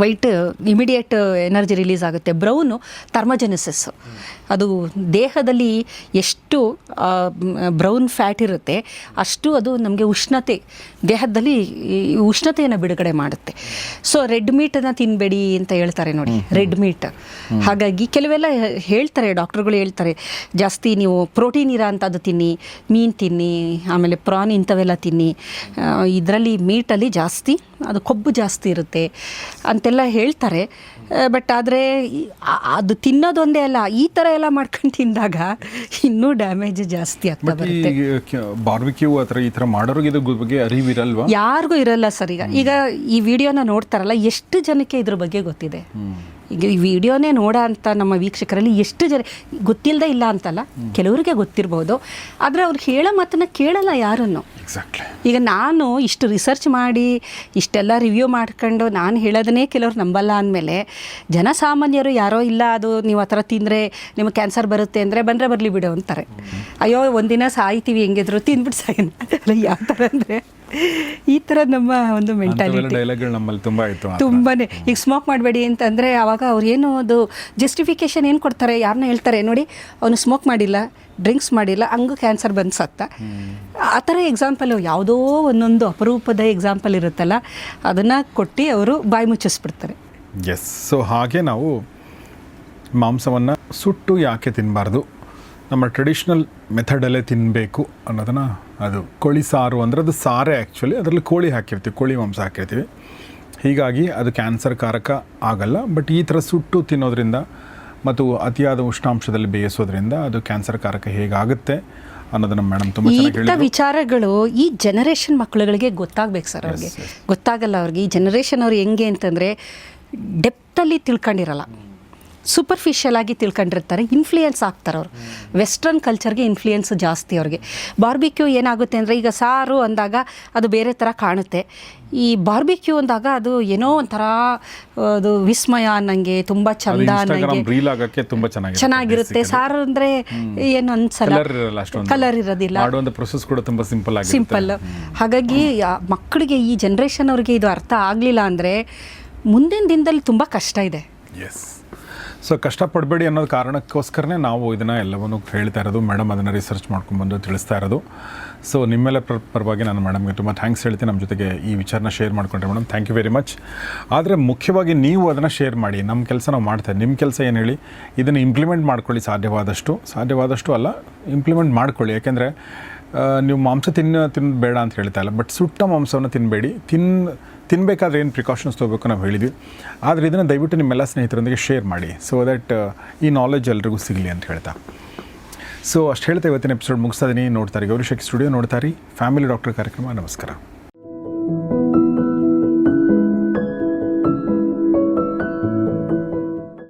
ವೈಟ್ ಇಮಿಡಿಯೇಟ್ ಎನರ್ಜಿ ರಿಲೀಸ್ ಆಗುತ್ತೆ. ಬ್ರೌನು ಥರ್ಮೋಜೆನಿಸಿಸ್, ಅದು ದೇಹದಲ್ಲಿ ಎಷ್ಟು ಬ್ರೌನ್ ಫ್ಯಾಟ್ ಇರುತ್ತೆ ಅಷ್ಟು ಅದು ನಮಗೆ ದೇಹದಲ್ಲಿ ಉಷ್ಣತೆಯನ್ನು ಬಿಡುಗಡೆ ಮಾಡುತ್ತೆ. ಸೊ ರೆಡ್ ಮೀಟನ್ನು ತಿನ್ನಬೇಡಿ ಅಂತ ಹೇಳ್ತಾರೆ ನೋಡಿ, ರೆಡ್ ಮೀಟ್. ಹಾಗಾಗಿ ಕೆಲವೆಲ್ಲ ಹೇಳ್ತಾರೆ, ಡಾಕ್ಟ್ರುಗಳು ಹೇಳ್ತಾರೆ, ಜಾಸ್ತಿ ನೀವು ಪ್ರೋಟೀನ್ ಇರೋ ಅಂಥದ್ದು ತಿನ್ನಿ, ಮೀನು ತಿನ್ನಿ, ಆಮೇಲೆ ಪ್ರಾನ್ ಇಂಥವೆಲ್ಲ ತಿನ್ನಿ, ಇದರಲ್ಲಿ ಮೀಟಲ್ಲಿ ಜಾಸ್ತಿ ಅದು ಕೊಬ್ಬು ಜಾಸ್ತಿ ಇರುತ್ತೆ ಅಂತೆಲ್ಲ ಹೇಳ್ತಾರೆ. ಬಟ್ ಆದರೆ ಅದು ತಿನ್ನೋದೊಂದೇ ಅಲ್ಲ, ಈ ಥರ ಎಲ್ಲ ಮಾಡ್ಕೊಂಡು ತಿಂದಾಗ ಇನ್ನೂ ಡ್ಯಾಮೇಜ್ ಜಾಸ್ತಿ ಆಗ್ತಾ ಬರುತ್ತೆ. ಬಾರ್ಬಿಕ್ಯೂ ಈ ಥರ ಮಾಡೋರಿಗೆ ಇದ್ರ ಬಗ್ಗೆ ಅರಿವಿರಲ್ವಾ? ಯಾರಿಗೂ ಇರಲ್ಲ ಸರ್. ಈಗ ಈ ವಿಡಿಯೋನ ನೋಡ್ತಾರಲ್ಲ, ಎಷ್ಟು ಜನಕ್ಕೆ ಇದ್ರ ಬಗ್ಗೆ ಗೊತ್ತಿದೆ? ಈಗ ಈ ವಿಡಿಯೋನೇ ನೋಡೋ ಅಂತ ನಮ್ಮ ವೀಕ್ಷಕರಲ್ಲಿ ಎಷ್ಟು ಜನ ಗೊತ್ತಿಲ್ಲದೆ ಇಲ್ಲ ಅಂತಲ್ಲ, ಕೆಲವರಿಗೆ ಗೊತ್ತಿರ್ಬೋದು, ಆದರೆ ಅವ್ರು ಹೇಳೋ ಮಾತನ್ನು ಕೇಳಲ್ಲ ಯಾರನ್ನು. ಈಗ ನಾನು ಇಷ್ಟು ರಿಸರ್ಚ್ ಮಾಡಿ ಇಷ್ಟೆಲ್ಲ ರಿವ್ಯೂ ಮಾಡ್ಕೊಂಡು ನಾನು ಹೇಳೋದನ್ನೇ ಕೆಲವ್ರು ನಂಬಲ್ಲ ಅಂದಮೇಲೆ, ಜನಸಾಮಾನ್ಯರು ಯಾರೋ ಇಲ್ಲ ಅದು ನೀವು ಆ ಥರ ತಿಂದರೆ ನಿಮಗೆ ಕ್ಯಾನ್ಸರ್ ಬರುತ್ತೆ ಅಂದರೆ ಬಂದರೆ ಬರಲಿ ಬಿಡು ಅಂತಾರೆ. ಅಯ್ಯೋ ಒಂದಿನ ಸಾಯ್ತೀವಿ ಹೆಂಗಿದ್ರು ತಿಂದ್ಬಿಟ್ಟು ಸಾಯನ ಅಲ್ಲ, ಯಾವ ಥರ ಅಂದರೆ ಈ ಥರ ನಮ್ಮ ಒಂದು ಮೆಂಟಾಲಿಟಿ ತುಂಬಾ. ಈಗ ಸ್ಮೋಕ್ ಮಾಡಬೇಡಿ ಅಂತಂದರೆ ಆವಾಗ ಅವ್ರು ಏನು ಅದು ಜಸ್ಟಿಫಿಕೇಷನ್ ಏನು ಕೊಡ್ತಾರೆ, ಯಾರನ್ನ ಹೇಳ್ತಾರೆ ನೋಡಿ, ಅವನು ಸ್ಮೋಕ್ ಮಾಡಿಲ್ಲ, ಡ್ರಿಂಕ್ಸ್ ಮಾಡಿಲ್ಲ, ಹಂಗೂ ಕ್ಯಾನ್ಸರ್ ಬಂದು ಸತ್ತ. ಆ ಥರ ಎಕ್ಸಾಂಪಲು ಯಾವುದೋ ಒಂದೊಂದು ಅಪರೂಪದ ಎಕ್ಸಾಂಪಲ್ ಇರುತ್ತಲ್ಲ, ಅದನ್ನು ಕೊಟ್ಟು ಅವರು ಬಾಯಿ ಮುಚ್ಚಿಸ್ಬಿಡ್ತಾರೆ. ಎಸ್. ಸೊ ಹಾಗೆ ನಾವು ಮಾಂಸವನ್ನು ಸುಟ್ಟು ಯಾಕೆ ತಿನ್ನಬಾರ್ದು, ನಮ್ಮ ಟ್ರೆಡಿಷ್ನಲ್ ಮೆಥಡಲ್ಲೇ ತಿನ್ನಬೇಕು ಅನ್ನೋದನ್ನು, ಅದು ಕೋಳಿ ಸಾರು ಅಂದರೆ ಅದು ಸಾರೇ ಆ್ಯಕ್ಚುಲಿ, ಅದರಲ್ಲಿ ಕೋಳಿ ಹಾಕಿರ್ತೀವಿ, ಕೋಳಿ ಮಾಂಸ ಹಾಕಿರ್ತೀವಿ, ಹೀಗಾಗಿ ಅದು ಕ್ಯಾನ್ಸರ್ ಕಾರಕ ಆಗಲ್ಲ. ಬಟ್ ಈ ಥರ ಸುಟ್ಟು ತಿನ್ನೋದ್ರಿಂದ ಮತ್ತು ಅತಿಯಾದ ಉಷ್ಣಾಂಶದಲ್ಲಿ ಬೇಯಿಸೋದ್ರಿಂದ ಅದು ಕ್ಯಾನ್ಸರ್ ಕಾರಕ ಹೇಗಾಗುತ್ತೆ ಅನ್ನೋದನ್ನು ಮೇಡಮ್ ತುಂಬ ಚೆನ್ನಾಗಿ ಇಂಥ ವಿಚಾರಗಳು ಈ ಜನರೇಷನ್ ಮಕ್ಕಳುಗಳಿಗೆ ಗೊತ್ತಾಗಬೇಕು ಸರ್. ಅವ್ರಿಗೆ ಗೊತ್ತಾಗಲ್ಲ. ಅವ್ರಿಗೆ ಈ ಜನರೇಷನ್ ಅವ್ರು ಹೆಂಗೆ ಅಂತಂದರೆ ಡೆಪ್ತಲ್ಲಿ ತಿಳ್ಕೊಂಡಿರಲ್ಲ, ಸೂಪರ್ಫಿಷಿಯಲ್ ಆಗಿ ತಿಳ್ಕೊಂಡಿರ್ತಾರೆ, ಇನ್ಫ್ಲೂಯೆನ್ಸ್ ಆಗ್ತಾರೆ ಅವರು. ವೆಸ್ಟರ್ನ್ ಕಲ್ಚರ್ಗೆ ಇನ್ಫ್ಲೂಯೆನ್ಸ್ ಜಾಸ್ತಿ ಅವ್ರಿಗೆ. ಬಾರ್ಬಿಕ್ಯೂ ಏನಾಗುತ್ತೆ ಅಂದರೆ, ಈಗ ಸಾರು ಅಂದಾಗ ಅದು ಬೇರೆ ಥರ ಕಾಣುತ್ತೆ, ಈ ಬಾರ್ಬಿಕ್ಯೂ ಅಂದಾಗ ಅದು ಏನೋ ಒಂಥರ ಅದು ವಿಸ್ಮಯ ಅನ್ನಂಗೆ, ತುಂಬ ಚಂದ ಅನ್ನಂಗೆ, ತುಂಬ ಚೆನ್ನಾಗಿರುತ್ತೆ. ಸಾರು ಅಂದರೆ ಏನು ಅನ್ಸಲ್ಲ, ಕಲರ್ ಇರೋದಿಲ್ಲ, ಮಾಡುವಂಥ ಪ್ರೊಸೆಸ್ ಕೂಡ ತುಂಬ ಸಿಂಪಲ್. ಹಾಗಾಗಿ ಮಕ್ಕಳಿಗೆ, ಈ ಜನ್ರೇಷನ್ ಅವ್ರಿಗೆ ಇದು ಅರ್ಥ ಆಗಲಿಲ್ಲ ಅಂದರೆ ಮುಂದಿನ ದಿನದಲ್ಲಿ ತುಂಬ ಕಷ್ಟ ಇದೆ. ಎಸ್. ಸೊ ಕಷ್ಟಪಡಬೇಡಿ ಅನ್ನೋದು ಕಾರಣಕ್ಕೋಸ್ಕರನೇ ನಾವು ಇದನ್ನು ಎಲ್ಲವನ್ನೂ ಹೇಳ್ತಾ ಇರೋದು. ಮೇಡಮ್ ಅದನ್ನು ರಿಸರ್ಚ್ ಮಾಡ್ಕೊಂಡ್ಬಂದು ತಿಳಿಸ್ತಾ ಇರೋದು. ಸೊ ನಿಮ್ಮೆಲ್ಲ ಪರವಾಗಿ ನಾನು ಮೇಡಮ್ಗೆ ತುಂಬ ಥ್ಯಾಂಕ್ಸ್ ಹೇಳ್ತೀನಿ, ನಮ್ಮ ಜೊತೆಗೆ ಈ ವಿಚಾರನ ಶೇರ್ ಮಾಡಿಕೊಂಡ್ರೆ madam. Thank you very much. ಆದರೆ ಮುಖ್ಯವಾಗಿ ನೀವು ಅದನ್ನು ಶೇರ್ ಮಾಡಿ. ನಮ್ಮ ಕೆಲಸ ನಾವು ಮಾಡ್ತಾರೆ, ನಿಮ್ಮ ಕೆಲಸ ಏನು ಹೇಳಿ, ಇದನ್ನು ಇಂಪ್ಲಿಮೆಂಟ್ ಮಾಡ್ಕೊಳ್ಳಿ. ಸಾಧ್ಯವಾದಷ್ಟು ಅಲ್ಲ, ಇಂಪ್ಲಿಮೆಂಟ್ ಮಾಡ್ಕೊಳ್ಳಿ. ಯಾಕೆಂದರೆ ನೀವು ಮಾಂಸ ತಿನ್ನಬೇಡ ಅಂತ ಹೇಳ್ತಾ ಇಲ್ಲ, ಬಟ್ ಸುಟ್ಟ ಮಾಂಸವನ್ನು ತಿನ್ನಬೇಡಿ. ತಿನ್ನಬೇಕಾದ್ರೆ ಏನು ಪ್ರಿಕಾಷನ್ಸ್ ತೊಗೋಬೇಕು ನಾವು ಹೇಳಿದ್ವಿ. ಆದರೆ ಇದನ್ನು ದಯವಿಟ್ಟು ನಿಮ್ಮೆಲ್ಲ ಸ್ನೇಹಿತರೊಂದಿಗೆ ಶೇರ್ ಮಾಡಿ, ಸೊ ದ್ಯಾಟ್ ಈ ನಾಲೆಜ್ ಎಲ್ರಿಗೂ ಸಿಗಲಿ ಅಂತ ಹೇಳ್ತಾ. ಸೊ ಅಷ್ಟು ಹೇಳ್ತಾ ಇವತ್ತಿನ ಎಪಿಸೋಡ್ ಮುಗಿಸ್ತಾ ಇದೀನಿ. ನೋಡ್ತಾರೆ ಗೌರಿ ಶಕ್ಕಿ ಸ್ಟುಡಿಯೋ, ನೋಡ್ತಾರೆ ಫ್ಯಾಮಿಲಿ ಡಾಕ್ಟರ್ ಕಾರ್ಯಕ್ರಮ. ನಮಸ್ಕಾರ.